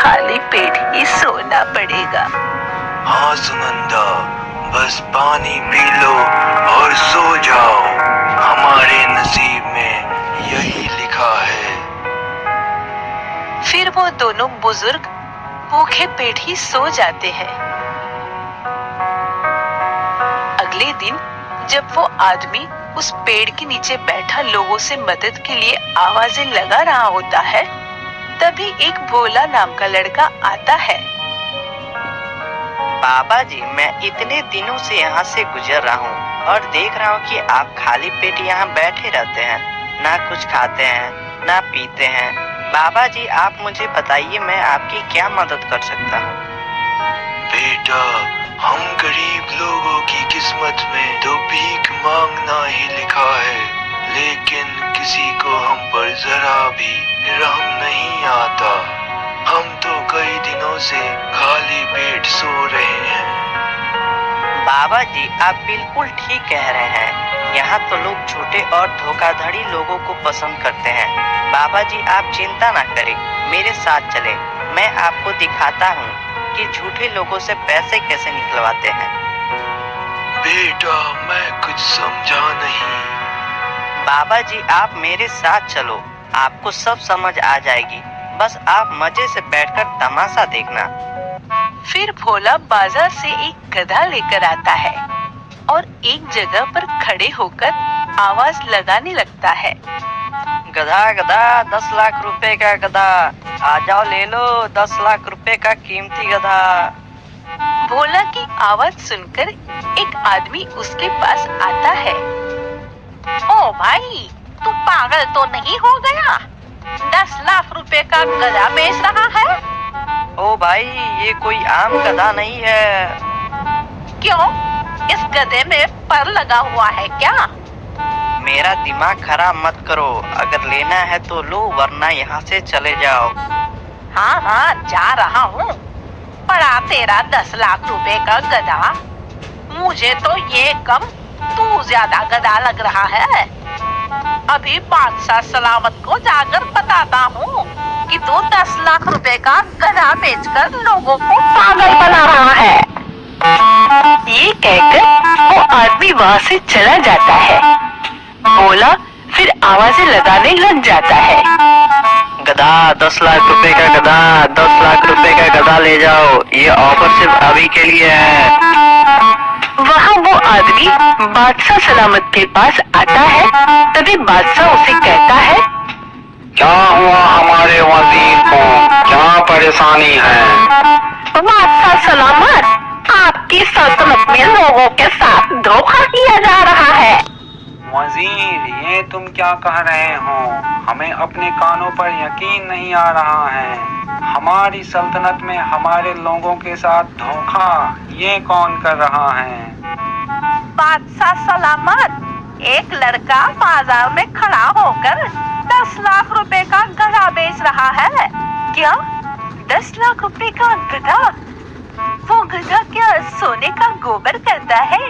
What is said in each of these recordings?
खाली पेट ही सोना पड़ेगा। हाँ सुनंदा, बस पानी पी लो और सो जाओ। हमारे नसीब में यही लिखा है। फिर वो दोनों बुजुर्ग भूखे पेट ही सो जाते हैं। अगले दिन जब वो आदमी उस पेड़ के नीचे बैठा लोगों से मदद के लिए आवाजें लगा रहा होता है, तभी एक भोला नाम का लड़का आता है। बाबा जी, मैं इतने दिनों से यहाँ से गुजर रहा हूँ और देख रहा हूँ कि आप खाली पेट यहाँ बैठे रहते हैं, ना कुछ खाते हैं ना पीते हैं। बाबा जी, आप मुझे बताइए, मैं आपकी क्या मदद कर सकता हूँ? बेटा, हम गरीब लोगों की किस्मत में तो भीख मांगना ही लिखा है, लेकिन किसी को हम पर जरा भी रहम नहीं आता। हम तो कई दिनों से खाली पेट सो रहे हैं। बाबा जी, आप बिल्कुल ठीक कह रहे हैं। यहाँ तो लोग झूठे और धोखाधड़ी लोगों को पसंद करते हैं। बाबा जी, आप चिंता ना करें, मेरे साथ चलें। मैं आपको दिखाता हूँ कि झूठे लोगों से पैसे कैसे निकलवाते हैं। बेटा, मैं कुछ समझा नहीं। बाबा जी, आप मेरे साथ चलो, आपको सब समझ आ जाएगी। बस आप मजे से बैठकर तमाशा देखना। फिर भोला बाजार से एक गधा लेकर आता है और एक जगह पर खड़े होकर आवाज लगाने लगता है। गधा गधा, 10 लाख रुपए का गधा, आ जाओ ले लो 10 लाख रुपए का कीमती गधा। भोला की आवाज सुनकर एक आदमी उसके पास आता है। ओ भाई, तू पागल तो नहीं हो गया? 10 लाख रुपए का गधा बेच रहा है? ओ भाई, ये कोई आम गधा नहीं है। क्यों? इस गधे में पर लगा हुआ है क्या? मेरा दिमाग खराब मत करो, अगर लेना है तो लो, वरना यहाँ से चले जाओ। हाँ हाँ, जा रहा हूँ। पड़ा तेरा 10 लाख रुपए का गधा। मुझे तो ये कम तू ज्यादा गधा लग रहा है। अभी बादशाह सलामत को जाकर बताता हूँ कि तू 10 लाख रुपए का गधा बेचकर लोगों को पागल बना रहा है। ये कहकर वो आदमी वहाँ से चला जाता है। भोला फिर आवाजें लगाने लग जाता है। गधा, 10 लाख रुपए का गधा, 10 लाख रुपए का गधा ले जाओ, ये ऑफर सिर्फ अभी के लिए है। वहाँ वो आदमी बादशाह सलामत के पास आता है। तभी बादशाह उसे कहता है, क्या हुआ हमारे वजीर को? क्या परेशानी है? बादशाह सलामत, आपकी सल्तनत में लोगों के साथ धोखा किया जा रहा है। वजीर, ये तुम क्या कह रहे हो? हमें अपने कानों पर यकीन नहीं आ रहा है। हमारी सल्तनत में हमारे लोगों के साथ धोखा, ये कौन कर रहा है? बादशाह सलामत, एक लड़का बाजार में खड़ा होकर 10 लाख रुपए का गधा बेच रहा है। क्या? 10 लाख रुपए का गधा? वो गधा क्या सोने का गोबर करता है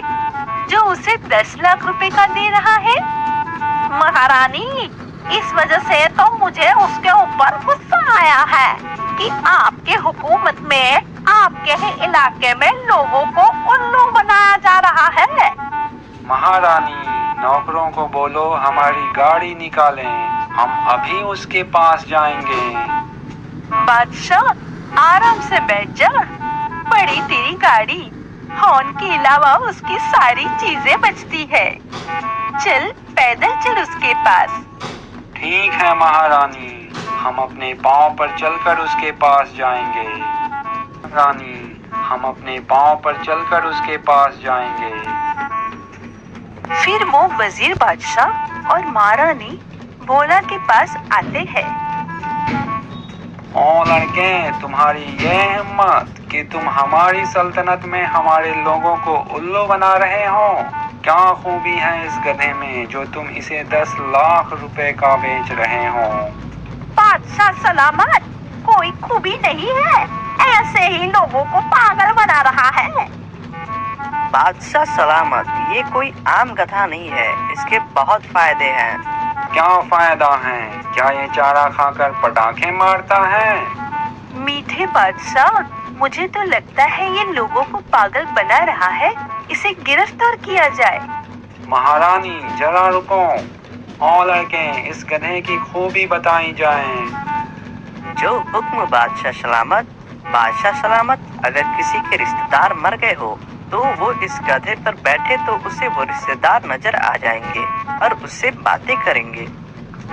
जो उसे 10 लाख रुपए का दे रहा है? महारानी, इस वजह से तो मुझे उसके ऊपर गुस्सा आया है कि आपके हुकूमत में, आपके ही इलाके में लोगों को उल्लू बनाया जा रहा है। महारानी, नौकरों को बोलो हमारी गाड़ी निकालें, हम अभी उसके पास जाएंगे। बादशाह, आराम से बैठ जा, बड़ी तेरी गाड़ी, हॉर्न के अलावा उसकी सारी चीजें बचती है। चल, पैदल चल उसके पास। ठीक है महारानी, हम अपने पाँव पर चलकर उसके पास जाएंगे। रानी, हम अपने पाँव पर चलकर उसके पास जाएंगे। फिर वो वजीर बादशाह और महारानी भोला के पास आते हैं। ओ लड़के, तुम्हारी ये हिम्मत कि तुम हमारी सल्तनत में हमारे लोगों को उल्लू बना रहे हो। क्या खूबी है इस गधे में जो तुम इसे 10 लाख रुपए का बेच रहे हो? बादशाह सलामत, कोई खूबी नहीं है, ऐसे ही लोगों को पागल बना रहा है। बादशाह सलामत, ये कोई आम गधा नहीं है, इसके बहुत फायदे हैं। क्या फायदा है? क्या ये चारा खाकर पटाखे मारता है? मीठे बादशाह, मुझे तो लगता है ये लोगों को पागल बना रहा है। इसे गिरफ्तार किया जाए। महारानी जरा रुको। और लड़के, इस गधे की खूबी बताई जाए। जो हुक्म बादशाह सलामत। बादशाह सलामत, अगर किसी के रिश्तेदार मर गए हो तो वो इस गधे पर बैठे तो उसे वो रिश्तेदार नजर आ जाएंगे और उससे बातें करेंगे।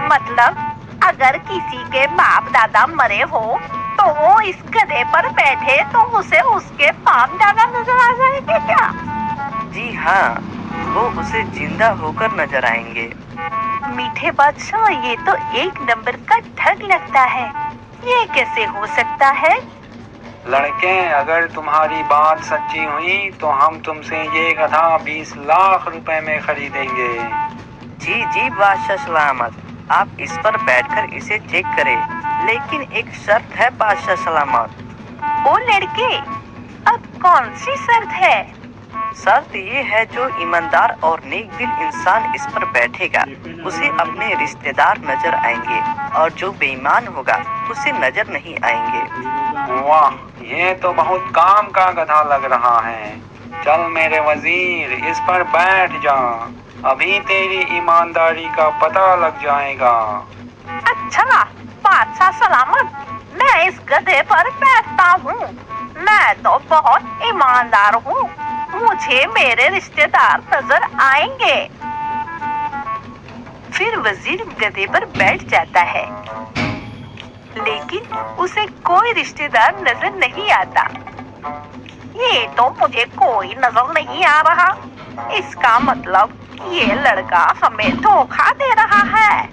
मतलब अगर किसी के बाप दादा मरे हो तो वो इस गधे पर बैठे तो उसे उसके बाप दादा नजर आ जाएंगे क्या? जी हाँ, वो उसे जिंदा होकर नजर आएंगे। मीठे बादशाह, ये तो एक नंबर का ठग लगता है। ये कैसे हो सकता है? लड़के, अगर तुम्हारी बात सच्ची हुई तो हम तुमसे ये गधा 20 लाख रुपए में खरीदेंगे। जी जी बादशाह सलामत, आप इस पर बैठकर इसे चेक करें, लेकिन एक शर्त है बादशाह सलामत। ओ लड़के, अब कौन सी शर्त है? शर्त ये है, जो ईमानदार और नेक दिल इंसान इस पर बैठेगा उसे अपने रिश्तेदार नजर आएंगे और जो बेईमान होगा उसे नजर नहीं आएंगे। वाह, ये तो बहुत काम का गधा लग रहा है। चल मेरे वजीर, इस पर बैठ जा। अभी तेरी ईमानदारी का पता लग जाएगा। अच्छा बादशाह सलामत, मैं इस गधे पर बैठता हूँ। मैं तो बहुत ईमानदार हूँ, मुझे मेरे रिश्तेदार नजर आएंगे। फिर वजीर गधे पर बैठ जाता है, लेकिन उसे कोई रिश्तेदार नजर नहीं आता। ये तो मुझे कोई नजर नहीं आ रहा। इसका मतलब ये लड़का हमें धोखा दे रहा है।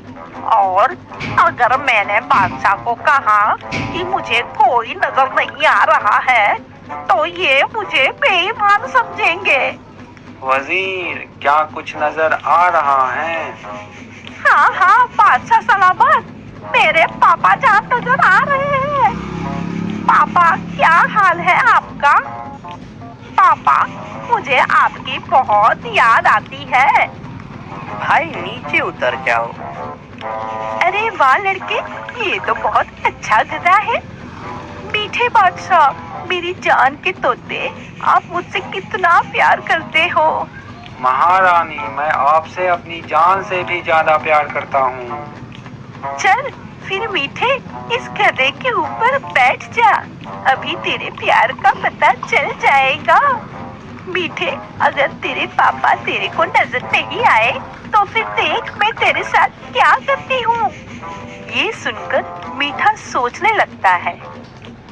और अगर मैंने बादशाह को कहा कि मुझे कोई नजर नहीं आ रहा है तो ये मुझे बेईमान समझेंगे। वजीर, क्या कुछ नजर आ रहा है? हाँ हाँ बादशाह सलामत, मेरे पापा जान नजर आ रहे हैं। पापा, क्या हाल है आपका? पापा, मुझे आपकी बहुत याद आती है। भाई नीचे उतर जाओ। अरे वाह लड़के, ये तो बहुत अच्छा गधा है। मीठे बादशाह, मेरी जान के तोते, आप मुझसे कितना प्यार करते हो। महारानी, मैं आपसे अपनी जान से भी ज्यादा प्यार करता हूँ। चल फिर मीठे, इस गधे के ऊपर बैठ जा। अभी तेरे प्यार का पता चल जाएगा। मीठे, अगर तेरे पापा तेरे को नजर नहीं आए तो फिर देख मैं तेरे साथ क्या करती हूँ। ये सुनकर मीठा सोचने लगता है।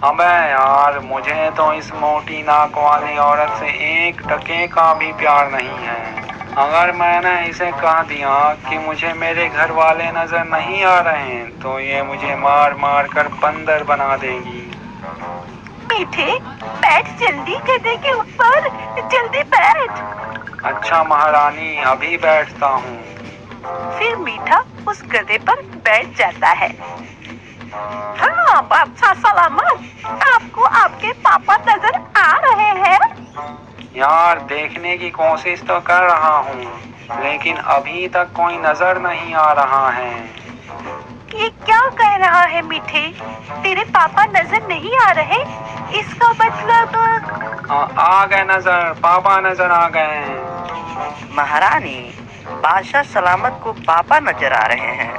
अबे यार, मुझे तो इस मोटी नाक वाली औरत से 1 टके का भी प्यार नहीं है। अगर मैंने इसे कह दिया कि मुझे मेरे घर वाले नजर नहीं आ रहे हैं तो ये मुझे मार मार कर बंदर बना देगी। मीठे, बैठ जल्दी गधे के ऊपर, जल्दी बैठ। अच्छा महारानी, अभी बैठता हूँ। फिर मीठा उस गधे पर बैठ जाता है। हाँ बादशाह सलामत, आपको आपके पापा नजर आ रहे हैं? यार, देखने की कोशिश तो कर रहा हूँ, लेकिन अभी तक कोई नजर नहीं आ रहा है। ये क्या कह रहा है मीठे? तेरे पापा नजर नहीं आ रहे? इसका मतलब आ गए नजर, पापा नजर आ गए। महारानी, बादशाह सलामत को पापा नजर आ रहे हैं।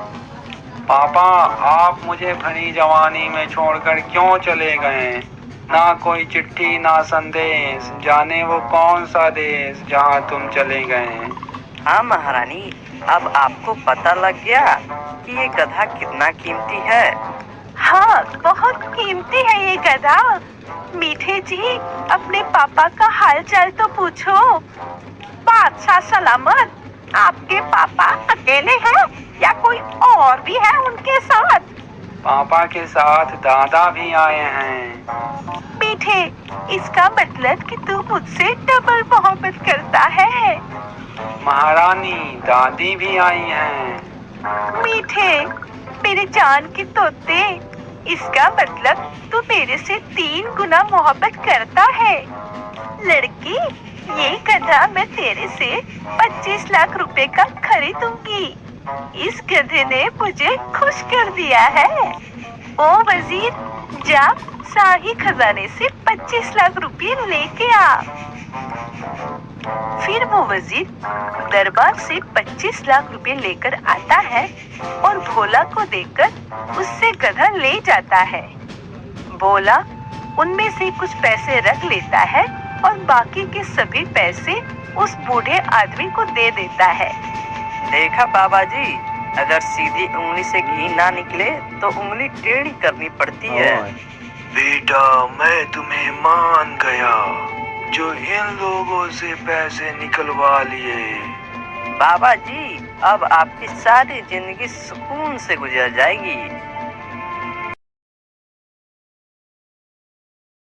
पापा, आप मुझे भरी जवानी में छोड़कर क्यों चले गए? ना कोई चिट्ठी ना संदेश, जाने वो कौन सा देश जहाँ तुम चले गए। हाँ महारानी, अब आपको पता लग गया कि ये गधा कितना कीमती है। हाँ, बहुत कीमती है ये गधा। मीठे जी, अपने पापा का हाल चाल तो पूछो। बादशाह सलामत, आपके पापा अकेले हैं या कोई और भी है उनके साथ? पापा के साथ दादा भी आए हैं। मीठे, इसका मतलब कि तू मुझसे डबल मोहब्बत करता है। महारानी, दादी भी आई हैं। मीठे, मेरे जान के तोते, इसका मतलब तू मेरे से 3 गुना मोहब्बत करता है। लड़की, ये गधा मैं तेरे से 25 लाख रुपए का खरीदूंगी। इस गधे ने मुझे खुश कर दिया है। ओ वजीर, जा शाही खजाने से 25 लाख रुपए लेके आ। फिर वो वजीर दरबार से 25 लाख रुपए लेकर आता है और भोला को देकर उससे गधा ले जाता है। भोला उनमें से कुछ पैसे रख लेता है और बाकी के सभी पैसे उस बूढ़े आदमी को दे देता है। देखा बाबा जी, अगर सीधी उंगली से घी ना निकले तो उंगली टेढ़ी करनी पड़ती है। बेटा मैं तुम्हें मान गया जो इन लोगों से पैसे निकलवा लिए। बाबा जी, अब आपकी सारी जिंदगी सुकून से गुजर जाएगी।